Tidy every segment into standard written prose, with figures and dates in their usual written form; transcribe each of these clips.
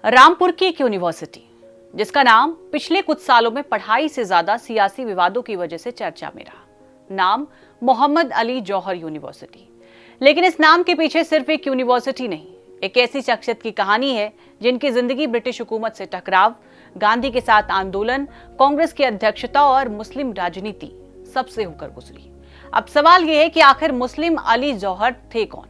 रामपुर की एक यूनिवर्सिटी जिसका नाम पिछले कुछ सालों में पढ़ाई से ज्यादा सियासी विवादों की वजह से चर्चा में रहा, नाम मोहम्मद अली जौहर यूनिवर्सिटी। लेकिन इस नाम के पीछे सिर्फ एक यूनिवर्सिटी नहीं, एक ऐसी शख्सियत की कहानी है जिनकी जिंदगी ब्रिटिश हुकूमत से टकराव, गांधी के साथ आंदोलन, कांग्रेस की अध्यक्षता और मुस्लिम राजनीति सबसे होकर गुजरी। अब सवाल यह है कि आखिर मुस्लिम अली जौहर थे कौन,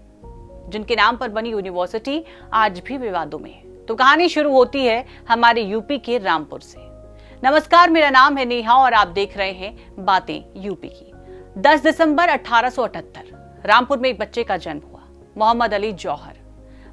जिनके नाम पर बनी यूनिवर्सिटी आज भी विवादों में है। तो कहानी शुरू होती है हमारे यूपी के रामपुर से। नमस्कार, मेरा नाम है नेहा और आप देख रहे हैं बातें यूपी की। 10 दिसंबर 1878 रामपुर में एक बच्चे का जन्म हुआ, मोहम्मद अली जौहर।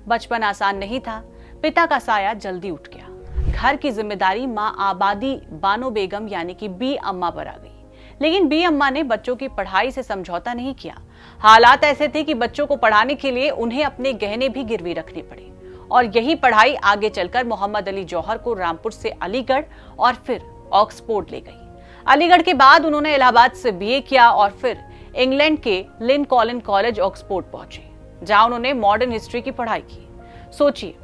बचपन आसान नहीं था, पिता का साया जल्दी उठ गया। घर की जिम्मेदारी माँ आबादी बानो बेगम यानी कि बी अम्मा पर आ गई। लेकिन बी अम्मा ने बच्चों की पढ़ाई से समझौता नहीं किया। हालात ऐसे थे कि बच्चों को पढ़ाने के लिए उन्हें अपने गहने भी गिरवी रखने पड़े और यही पढ़ाई आगे चलकर मोहम्मद अली जौहर को रामपुर से अलीगढ़ और फिर ऑक्सफोर्ड ले गई। अलीगढ़ के बाद उन्होंने इलाहाबाद से बीए किया और फिर इंग्लैंड के लिंकॉलन कॉलेज ऑक्सफोर्ड पहुंचे, जहां उन्होंने मॉडर्न हिस्ट्री की पढ़ाई की। सोचिए,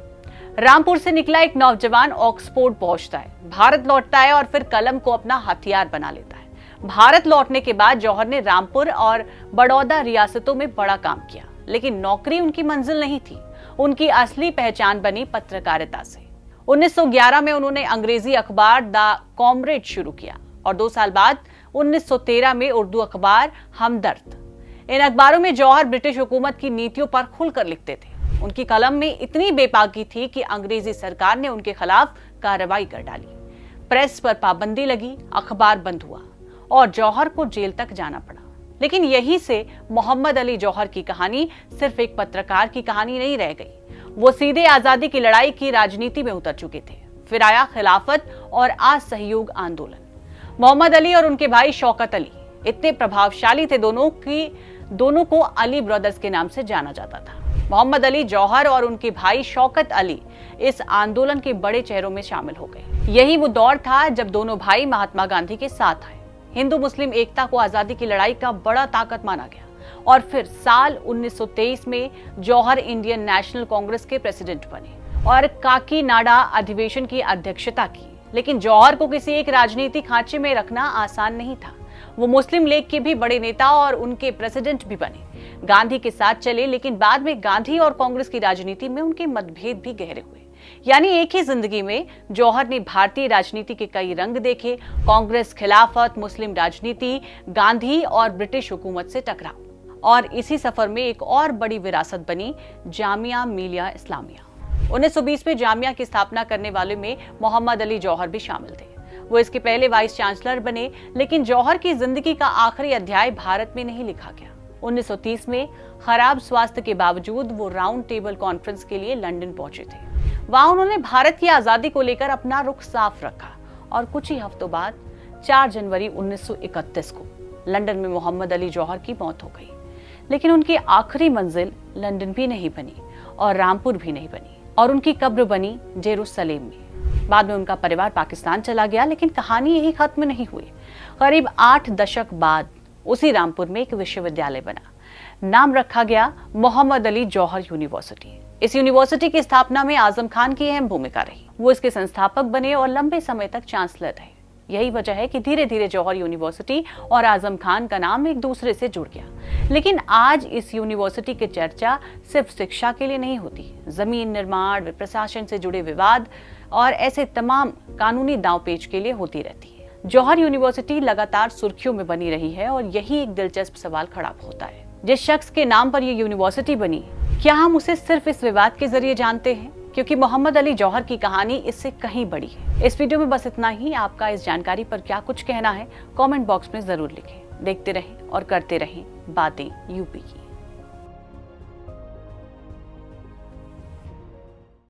रामपुर से निकला एक नौजवान ऑक्सफोर्ड पहुंचता है, भारत लौटता है और फिर कलम को अपना हथियार बना लेता है। भारत लौटने के बाद जौहर ने रामपुर और बड़ौदा रियासतों में बड़ा काम किया, लेकिन नौकरी उनकी मंजिल नहीं थी। उनकी असली पहचान बनी पत्रकारिता से। 1911 में उन्होंने अंग्रेजी अखबार द कॉमरेड शुरू किया और 2 साल बाद 1913 में उर्दू अखबार हमदर्द। इन अखबारों में जौहर ब्रिटिश हुकूमत की नीतियों पर खुलकर लिखते थे। उनकी कलम में इतनी बेबाकी थी कि अंग्रेजी सरकार ने उनके खिलाफ कार्रवाई कर डाली। प्रेस पर पाबंदी लगी, अखबार बंद हुआ और जौहर को जेल तक जाना पड़ा। लेकिन यहीं से मोहम्मद अली जौहर की कहानी सिर्फ एक पत्रकार की कहानी नहीं रह गई। वो सीधे आजादी की लड़ाई की राजनीति में उतर चुके थे। फिर आया खिलाफत और असहयोग आंदोलन। मोहम्मद अली और उनके भाई शौकत अली इतने प्रभावशाली थे दोनों को अली ब्रदर्स के नाम से जाना जाता था। मोहम्मद अली जौहर और उनके भाई शौकत अली इस आंदोलन के बड़े चेहरों में शामिल हो गए। यही वो दौर था जब दोनों भाई महात्मा गांधी के साथ आए। हिंदू मुस्लिम एकता को आजादी की लड़ाई का बड़ा ताकत माना गया और फिर साल 1923 में जौहर इंडियन नेशनल कांग्रेस के प्रेसिडेंट बने और काकीनाडा अधिवेशन की अध्यक्षता की। लेकिन जौहर को किसी एक राजनीतिक खांचे में रखना आसान नहीं था। वो मुस्लिम लीग के भी बड़े नेता और उनके प्रेसिडेंट भी बने। गांधी के साथ चले, लेकिन बाद में गांधी और कांग्रेस की राजनीति में उनके मतभेद भी गहरे हुए। यानी एक ही जिंदगी में जौहर ने भारतीय राजनीति के कई रंग देखे, कांग्रेस, खिलाफत, मुस्लिम राजनीति, गांधी और ब्रिटिश हुकूमत से टकराव। और इसी सफर में एक और बड़ी विरासत बनी जामिया मिलिया इस्लामिया। 1920 में जामिया की स्थापना करने वाले में मोहम्मद अली जौहर भी शामिल थे। वो इसके पहले वाइस चांसलर बने, लेकिन जौहर की जिंदगी का आखिरी अध्याय भारत में नहीं लिखा गया। 1930 में खराब स्वास्थ्य के बावजूद वो राउंड टेबल कॉन्फ्रेंस के लिए लंदन पहुंचे थे। वहां उन्होंने भारत की आजादी को लेकर अपना रुख साफ रखा और कुछ ही हफ्तों बाद 4 जनवरी 1931 को लंदन में मोहम्मद अली जौहर की मौत हो गई। लेकिन उनकी आखिरी मंजिल लंदन भी नहीं बनी और रामपुर भी नहीं बनी और उनकी कब्र बनी जेरूसलेम में। बाद में उनका परिवार पाकिस्तान चला गया, लेकिन कहानी यही खत्म नहीं हुई। करीब 8 दशक बाद उसी रामपुर में एक विश्वविद्यालय बना। नाम रखा गया मोहम्मद अली जौहर यूनिवर्सिटी। इस यूनिवर्सिटी की स्थापना में आजम खान की अहम भूमिका रही। वो इसके संस्थापक बने और लंबे समय तक चांसलर रहे। यही वजह है कि धीरे धीरे जौहर यूनिवर्सिटी और आजम खान का नाम एक दूसरे से जुड़ गया। लेकिन आज इस यूनिवर्सिटी की चर्चा सिर्फ शिक्षा के लिए नहीं होती। जमीन निर्माण, प्रशासन से जुड़े विवाद और ऐसे तमाम कानूनी दांवपेच के लिए होती रहती है। जौहर यूनिवर्सिटी लगातार सुर्खियों में बनी रही है और यही एक दिलचस्प सवाल खड़ा होता है, जिस शख्स के नाम पर यह यूनिवर्सिटी बनी, क्या हम उसे सिर्फ इस विवाद के जरिए जानते हैं? क्योंकि मोहम्मद अली जौहर की कहानी इससे कहीं बड़ी है। इस वीडियो में बस इतना ही। आपका इस जानकारी पर क्या कुछ कहना है, कमेंट बॉक्स में जरूर लिखें। देखते रहें और करते रहें बातें यूपी की।